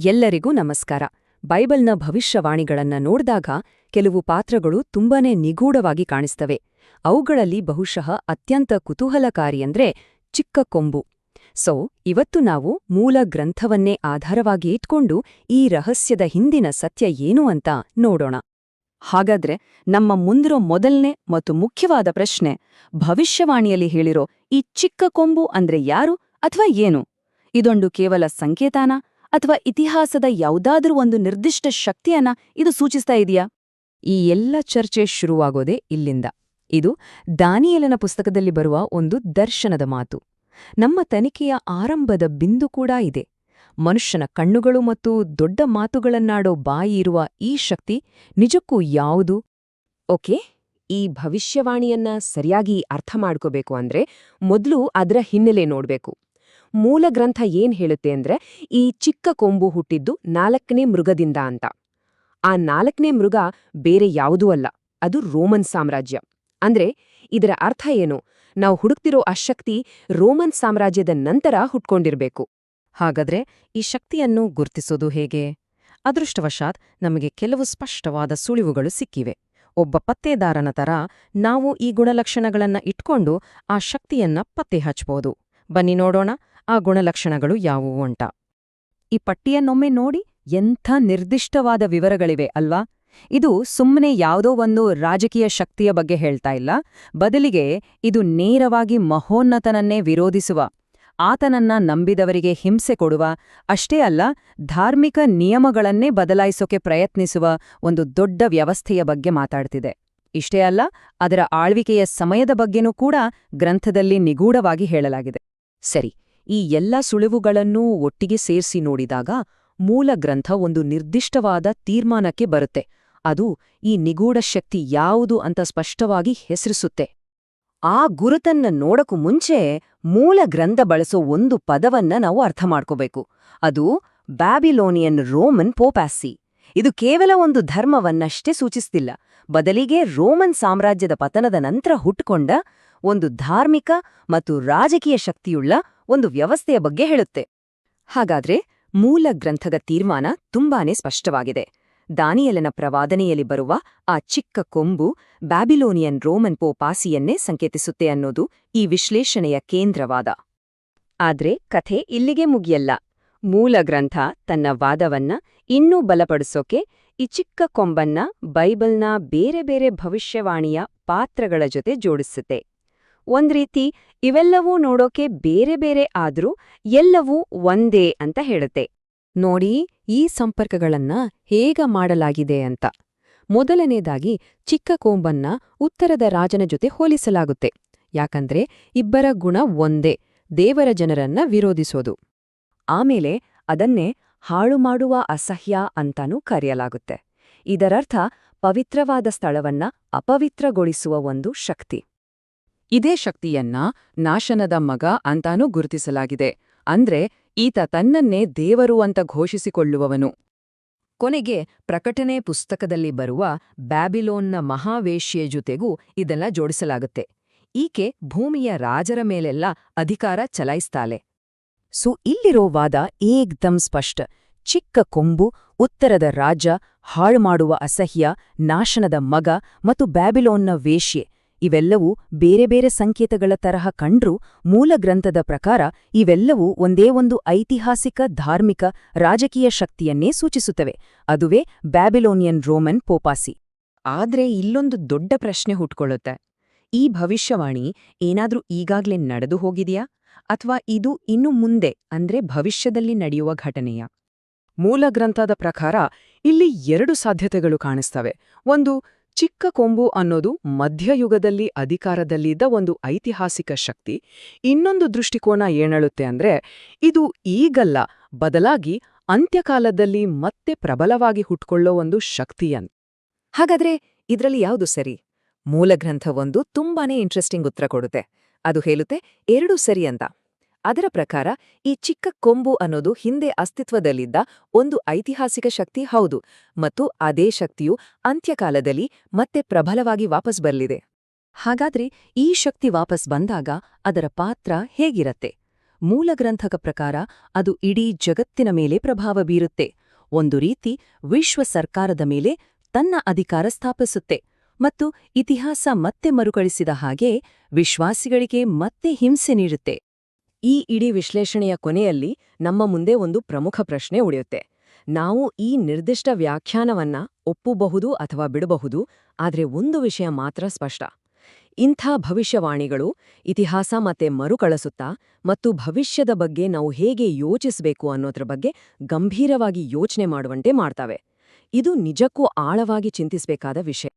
ಎಲ್ಲರಿಗೂ ನಮಸ್ಕಾರ. ಬೈಬಲ್ನ ಭವಿಷ್ಯವಾಣಿಗಳನ್ನ ನೋಡ್ದಾಗ ಕೆಲವು ಪಾತ್ರಗಳು ತುಂಬಾನೇ ನಿಗೂಢವಾಗಿ ಕಾಣಿಸ್ತವೆ. ಅವುಗಳಲ್ಲಿ ಬಹುಶಃ ಅತ್ಯಂತ ಕುತೂಹಲಕಾರಿಯಂದ್ರೆ ಚಿಕ್ಕ ಕೊಂಬು. ಇವತ್ತು ನಾವು ಮೂಲ ಗ್ರಂಥವನ್ನೇ ಆಧಾರವಾಗಿ ಇಟ್ಕೊಂಡು ಈ ರಹಸ್ಯದ ಹಿಂದಿನ ಸತ್ಯ ಏನು ಅಂತ ನೋಡೋಣ. ಹಾಗಾದ್ರೆ ನಮ್ಮ ಮುಂದಿರೋ ಮೊದಲನೇ ಮತ್ತು ಮುಖ್ಯವಾದ ಪ್ರಶ್ನೆ, ಭವಿಷ್ಯವಾಣಿಯಲ್ಲಿ ಹೇಳಿರೋ ಈ ಚಿಕ್ಕ ಕೊಂಬು ಅಂದ್ರೆ ಯಾರು ಅಥವಾ ಏನು? ಇದೊಂದು ಕೇವಲ ಸಂಕೇತನಾ ಅಥವಾ ಇತಿಹಾಸದ ಯಾವುದಾದ್ರೂ ಒಂದು ನಿರ್ದಿಷ್ಟ ಶಕ್ತಿಯನ್ನ ಇದು ಸೂಚಿಸ್ತಾ ಇದೆಯಾ? ಈ ಎಲ್ಲ ಚರ್ಚೆ ಶುರುವಾಗೋದೇ ಇಲ್ಲಿಂದ. ಇದು ದಾನಿಯೇಲನ ಪುಸ್ತಕದಲ್ಲಿ ಬರುವ ಒಂದು ದರ್ಶನದ ಮಾತು. ನಮ್ಮ ತನಿಖೆಯ ಆರಂಭದ ಬಿಂದು ಕೂಡ ಇದೆ. ಮನುಷ್ಯನ ಕಣ್ಣುಗಳು ಮತ್ತು ದೊಡ್ಡ ಮಾತುಗಳನ್ನಾಡೋ ಬಾಯಿ ಇರುವ ಈ ಶಕ್ತಿ ನಿಜಕ್ಕೂ ಯಾವುದು? ಓಕೆ, ಈ ಭವಿಷ್ಯವಾಣಿಯನ್ನ ಸರಿಯಾಗಿ ಅರ್ಥ ಮಾಡ್ಕೋಬೇಕು ಅಂದ್ರೆ ಮೊದಲು ಅದರ ಹಿನ್ನೆಲೆ ನೋಡ್ಬೇಕು. ಮೂಲ ಗ್ರಂಥ ಏನ್ ಹೇಳುತ್ತೆ ಅಂದ್ರೆ ಈ ಚಿಕ್ಕ ಕೊಂಬು ಹುಟ್ಟಿದ್ದು 4ನೇ ಮೃಗದಿಂದ ಅಂತ. ಆ 4ನೇ ಮೃಗ ಬೇರೆ ಯಾವುದೂ ಅಲ್ಲ, ಅದು ರೋಮನ್ ಸಾಮ್ರಾಜ್ಯ. ಅಂದ್ರೆ ಇದರ ಅರ್ಥ ಏನು? ನಾವು ಹುಡುಕ್ತಿರೋ ಆ ಶಕ್ತಿ ರೋಮನ್ ಸಾಮ್ರಾಜ್ಯದ ನಂತರ ಹುಟ್ಕೊಂಡಿರ್ಬೇಕು. ಹಾಗಾದ್ರೆ ಈ ಶಕ್ತಿಯನ್ನು ಗುರ್ತಿಸೋದು ಹೇಗೆ? ಅದೃಷ್ಟವಶಾತ್ ನಮಗೆ ಕೆಲವು ಸ್ಪಷ್ಟವಾದ ಸುಳಿವುಗಳು ಸಿಕ್ಕಿವೆ. ಒಬ್ಬ ಪತ್ತೇದಾರನ ತರ ನಾವು ಈ ಗುಣಲಕ್ಷಣಗಳನ್ನ ಇಟ್ಕೊಂಡು ಆ ಶಕ್ತಿಯನ್ನ ಪತ್ತೆ ಹಚ್ಬೋದು. ಬನ್ನಿ ನೋಡೋಣ ಆ ಗುಣಲಕ್ಷಣಗಳು ಯಾವುವು ಅಂತ. ಈ ಪಟ್ಟಿಯನ್ನೊಮ್ಮೆ ನೋಡಿ, ಎಂಥ ನಿರ್ದಿಷ್ಟವಾದ ವಿವರಗಳಿವೆ ಅಲ್ವಾ? ಇದು ಸುಮ್ಮನೆ ಯಾವುದೋ ಒಂದು ರಾಜಕೀಯ ಶಕ್ತಿಯ ಬಗ್ಗೆ ಹೇಳ್ತಾ ಇಲ್ಲ. ಬದಲಿಗೆ ಇದು ನೇರವಾಗಿ ಮಹೋನ್ನತನನ್ನೇ ವಿರೋಧಿಸುವ, ಆತನನ್ನ ನಂಬಿದವರಿಗೆ ಹಿಂಸೆ ಕೊಡುವ, ಅಷ್ಟೇ ಅಲ್ಲ ಧಾರ್ಮಿಕ ನಿಯಮಗಳನ್ನೇ ಬದಲಾಯಿಸೋಕೆ ಪ್ರಯತ್ನಿಸುವ ಒಂದು ದೊಡ್ಡ ವ್ಯವಸ್ಥೆಯ ಬಗ್ಗೆ ಮಾತಾಡ್ತಿದೆ. ಇಷ್ಟೇ ಅಲ್ಲ, ಅದರ ಆಳ್ವಿಕೆಯ ಸಮಯದ ಬಗ್ಗೆನೂ ಕೂಡ ಗ್ರಂಥದಲ್ಲಿ ನಿಗೂಢವಾಗಿ ಹೇಳಲಾಗಿದೆ. ಸರಿ, ಈ ಎಲ್ಲ ಸುಳಿವುಗಳನ್ನೂ ಒಟ್ಟಿಗೆ ಸೇರಿಸಿ ನೋಡಿದಾಗ ಮೂಲ ಗ್ರಂಥ ಒಂದು ನಿರ್ದಿಷ್ಟವಾದ ತೀರ್ಮಾನಕ್ಕೆ ಬರುತ್ತೆ. ಅದು ಈ ನಿಗೂಢ ಶಕ್ತಿ ಯಾವುದು ಅಂತ ಸ್ಪಷ್ಟವಾಗಿ ಹೆಸರಿಸುತ್ತೆ. ಆ ಗುರುತನ್ನ ನೋಡಕ್ಕೂ ಮುಂಚೆ ಮೂಲ ಗ್ರಂಥ ಬಳಸೋ ಒಂದು ಪದವನ್ನ ನಾವು ಅರ್ಥ ಮಾಡ್ಕೋಬೇಕು. ಅದು ಬ್ಯಾಬಿಲೋನಿಯನ್ ರೋಮನ್ ಪೋಪಾಸಿ. ಇದು ಕೇವಲ ಒಂದು ಧರ್ಮವನ್ನಷ್ಟೇ ಸೂಚಿಸ್ತಿಲ್ಲ, ಬದಲಿಗೆ ರೋಮನ್ ಸಾಮ್ರಾಜ್ಯದ ಪತನದ ನಂತರ ಹುಟ್ಟುಕೊಂಡ ಒಂದು ಧಾರ್ಮಿಕ ಮತ್ತು ರಾಜಕೀಯ ಶಕ್ತಿಯುಳ್ಳ ಒಂದು ವ್ಯವಸ್ಥೆಯ ಬಗ್ಗೆ ಹೇಳುತ್ತೆ. ಹಾಗಾದ್ರೆ ಮೂಲ ಗ್ರಂಥದ ತೀರ್ಮಾನ ತುಂಬಾನೇ ಸ್ಪಷ್ಟವಾಗಿದೆ. ದಾನಿಯೇಲನ ಪ್ರವಾದನೆಯಲ್ಲಿ ಬರುವ ಆ ಚಿಕ್ಕ ಕೊಂಬು ಬ್ಯಾಬಿಲೋನಿಯನ್ ರೋಮನ್ ಪೋಪಾಸಿಯನ್ನೇ ಸಂಕೇತಿಸುತ್ತೆ ಅನ್ನೋದು ಈ ವಿಶ್ಲೇಷಣೆಯ ಕೇಂದ್ರವಾದ. ಆದ್ರೆ ಕಥೆ ಇಲ್ಲಿಗೆ ಮುಗಿಯಲ್ಲ. ಮೂಲ ಗ್ರಂಥ ತನ್ನ ವಾದವನ್ನ ಇನ್ನೂ ಬಲಪಡಿಸೋಕೆ ಈ ಚಿಕ್ಕ ಕೊಂಬನ್ನ ಬೈಬಲ್ನ ಬೇರೆ ಬೇರೆ ಭವಿಷ್ಯವಾಣಿಯ ಪಾತ್ರಗಳ ಜೊತೆ ಜೋಡಿಸುತ್ತೆ. ಒಂದ್ರೀತಿ ಇವೆಲ್ಲವೂ ನೋಡೋಕೆ ಬೇರೆ ಬೇರೆ ಆದ್ರೂ ಎಲ್ಲವೂ ಒಂದೇ ಅಂತ ಹೇಳುತ್ತೆ. ನೋಡಿ ಈ ಸಂಪರ್ಕಗಳನ್ನ ಹೇಗ ಮಾಡಲಾಗಿದೆ ಅಂತ. ಮೊದಲನೇದಾಗಿ ಚಿಕ್ಕ ಕೊಂಬನ್ನ ಉತ್ತರದ ರಾಜನ ಜೊತೆ ಹೋಲಿಸಲಾಗುತ್ತೆ. ಯಾಕಂದ್ರೆ ಇಬ್ಬರ ಗುಣ ಒಂದೇ, ದೇವರ ಜನರನ್ನ ವಿರೋಧಿಸೋದು. ಆಮೇಲೆ ಅದನ್ನೇ ಹಾಳು ಮಾಡುವ ಅಸಹ್ಯ ಅಂತಾನೂ ಕರೆಯಲಾಗುತ್ತೆ. ಇದರರ್ಥ ಪವಿತ್ರವಾದ ಸ್ಥಳವನ್ನ ಅಪವಿತ್ರಗೊಳಿಸುವ ಒಂದು ಶಕ್ತಿ. ಇದೇ ಶಕ್ತಿಯನ್ನ ನಾಶನದ ಮಗ ಅಂತಾನೂ ಗುರುತಿಸಲಾಗಿದೆ. ಅಂದ್ರೆ ಈತ ತನ್ನನ್ನೇ ದೇವರು ಅಂತ ಘೋಷಿಸಿಕೊಳ್ಳುವವನು. ಕೊನೆಗೆ ಪ್ರಕಟಣೆ ಪುಸ್ತಕದಲ್ಲಿ ಬರುವ ಬ್ಯಾಬಿಲೋನ್ನ ಮಹಾವೇಶ್ಯೆಯ ಜೊತೆಗೂ ಇದೆಲ್ಲ ಜೋಡಿಸಲಾಗುತ್ತೆ. ಈಕೆ ಭೂಮಿಯ ರಾಜರ ಮೇಲೆಲ್ಲ ಅಧಿಕಾರ ಚಲಾಯಿಸ್ತಾಳೆ. ಇಲ್ಲಿರೋ ವಾದ ಏಕ್ದಂ ಸ್ಪಷ್ಟ. ಚಿಕ್ಕ ಕೊಂಬು, ಉತ್ತರದ ರಾಜ, ಹಾಳುಮಾಡುವ ಅಸಹ್ಯ, ನಾಶನದ ಮಗ ಮತ್ತು ಬ್ಯಾಬಿಲೋನ್ನ ವೇಶ್ಯೆ ಇವೆಲ್ಲವೂ ಬೇರೆ ಬೇರೆ ಸಂಕೇತಗಳ ತರಹ ಕಂಡ್ರೂ ಮೂಲ ಗ್ರಂಥದ ಪ್ರಕಾರ ಇವೆಲ್ಲವೂ ಒಂದೇ ಒಂದು ಐತಿಹಾಸಿಕ, ಧಾರ್ಮಿಕ, ರಾಜಕೀಯ ಶಕ್ತಿಯನ್ನೇ ಸೂಚಿಸುತ್ತವೆ. ಅದುವೇ ಬ್ಯಾಬಿಲೋನಿಯನ್ ರೋಮನ್ ಪೋಪಾಸಿ. ಆದ್ರೆ ಇಲ್ಲೊಂದು ದೊಡ್ಡ ಪ್ರಶ್ನೆ ಹುಟ್ಕೊಳ್ಳುತ್ತೆ. ಈ ಭವಿಷ್ಯವಾಣಿ ಏನಾದ್ರೂ ಈಗಾಗ್ಲೇ ನಡೆದು ಹೋಗಿದೆಯಾ ಅಥವಾ ಇದು ಇನ್ನು ಮುಂದೆ ಅಂದ್ರೆ ಭವಿಷ್ಯದಲ್ಲಿ ನಡೆಯುವ ಘಟನೆಯಾ? ಮೂಲ ಗ್ರಂಥದ ಪ್ರಕಾರ ಇಲ್ಲಿ 2 ಸಾಧ್ಯತೆಗಳು ಕಾಣಿಸ್ತವೆ. ಒಂದು, ಚಿಕ್ಕ ಕೊಂಬು ಅನ್ನೋದು ಮಧ್ಯಯುಗದಲ್ಲಿ ಅಧಿಕಾರದಲ್ಲಿದ್ದ ಒಂದು ಐತಿಹಾಸಿಕ ಶಕ್ತಿ. ಇನ್ನೊಂದು ದೃಷ್ಟಿಕೋನ ಏನೇಳುತ್ತೆ ಅಂದ್ರೆ ಇದು ಈಗಲ್ಲ, ಬದಲಾಗಿ ಅಂತ್ಯಕಾಲದಲ್ಲಿ ಮತ್ತೆ ಪ್ರಬಲವಾಗಿ ಹುಟ್ಕೊಳ್ಳೋ ಒಂದು ಶಕ್ತಿಯನ್. ಹಾಗಾದ್ರೆ ಇದ್ರಲ್ಲಿ ಯಾವುದು ಸರಿ? ಮೂಲ ಗ್ರಂಥ ಒಂದು ತುಂಬಾನೇ ಇಂಟ್ರೆಸ್ಟಿಂಗ್ ಉತ್ತರ ಕೊಡುತ್ತೆ. ಅದು ಹೇಳುತ್ತೆ 2 ಸರಿ ಅಂತ. ಅದರ ಪ್ರಕಾರ ಈ ಚಿಕ್ಕ ಕೊಂಬು ಅನ್ನೋದು ಹಿಂದೆ ಅಸ್ತಿತ್ವದಲ್ಲಿದ್ದ ಒಂದು ಐತಿಹಾಸಿಕ ಶಕ್ತಿ ಹೌದು, ಮತ್ತು ಅದೇ ಶಕ್ತಿಯು ಅಂತ್ಯಕಾಲದಲ್ಲಿ ಮತ್ತೆ ಪ್ರಬಲವಾಗಿ ವಾಪಸ್ ಬರಲಿದೆ. ಹಾಗಾದ್ರೆ ಈ ಶಕ್ತಿ ವಾಪಸ್ ಬಂದಾಗ ಅದರ ಪಾತ್ರ ಹೇಗಿರತ್ತೆ? ಮೂಲಗ್ರಂಥಕ ಪ್ರಕಾರ ಅದು ಇಡೀ ಜಗತ್ತಿನ ಮೇಲೆ ಪ್ರಭಾವ ಬೀರುತ್ತೆ. ಒಂದು ರೀತಿ ವಿಶ್ವ ಸರ್ಕಾರದ ಮೇಲೆ ತನ್ನ ಅಧಿಕಾರ ಸ್ಥಾಪಿಸುತ್ತೆ ಮತ್ತು ಇತಿಹಾಸ ಮತ್ತೆ ಮರುಕಳಿಸಿದ ಹಾಗೆ ವಿಶ್ವಾಸಿಗಳಿಗೆ ಮತ್ತೆ ಹಿಂಸೆ ನೀಡುತ್ತೆ. ಈ ಇಡೀ ವಿಶ್ಲೇಷಣೆಯ ಕೊನೆಯಲ್ಲಿ ನಮ್ಮ ಮುಂದೆ ಒಂದು ಪ್ರಮುಖ ಪ್ರಶ್ನೆ ಉಳಿಯುತ್ತೆ. ನಾವು ಈ ನಿರ್ದಿಷ್ಟ ವ್ಯಾಖ್ಯಾನವನ್ನ ಒಪ್ಪಬಹುದು ಅಥವಾ ಬಿಡಬಹುದು, ಆದರೆ ಒಂದು ವಿಷಯ ಮಾತ್ರ ಸ್ಪಷ್ಟ. ಇಂಥ ಭವಿಷ್ಯವಾಣಿಗಳು ಇತಿಹಾಸ ಮತ್ತೆ ಮರುಕಳಿಸುತ್ತಾ ಮತ್ತು ಭವಿಷ್ಯದ ಬಗ್ಗೆ ನಾವು ಹೇಗೆ ಯೋಚಿಸಬೇಕು ಅನ್ನೋದ್ರ ಬಗ್ಗೆ ಗಂಭೀರವಾಗಿ ಯೋಚನೆ ಮಾಡುವಂತೆ ಮಾಡ್ತವೆ. ಇದು ನಿಜಕ್ಕೂ ಆಳವಾಗಿ ಚಿಂತಿಸಬೇಕಾದ ವಿಷಯ.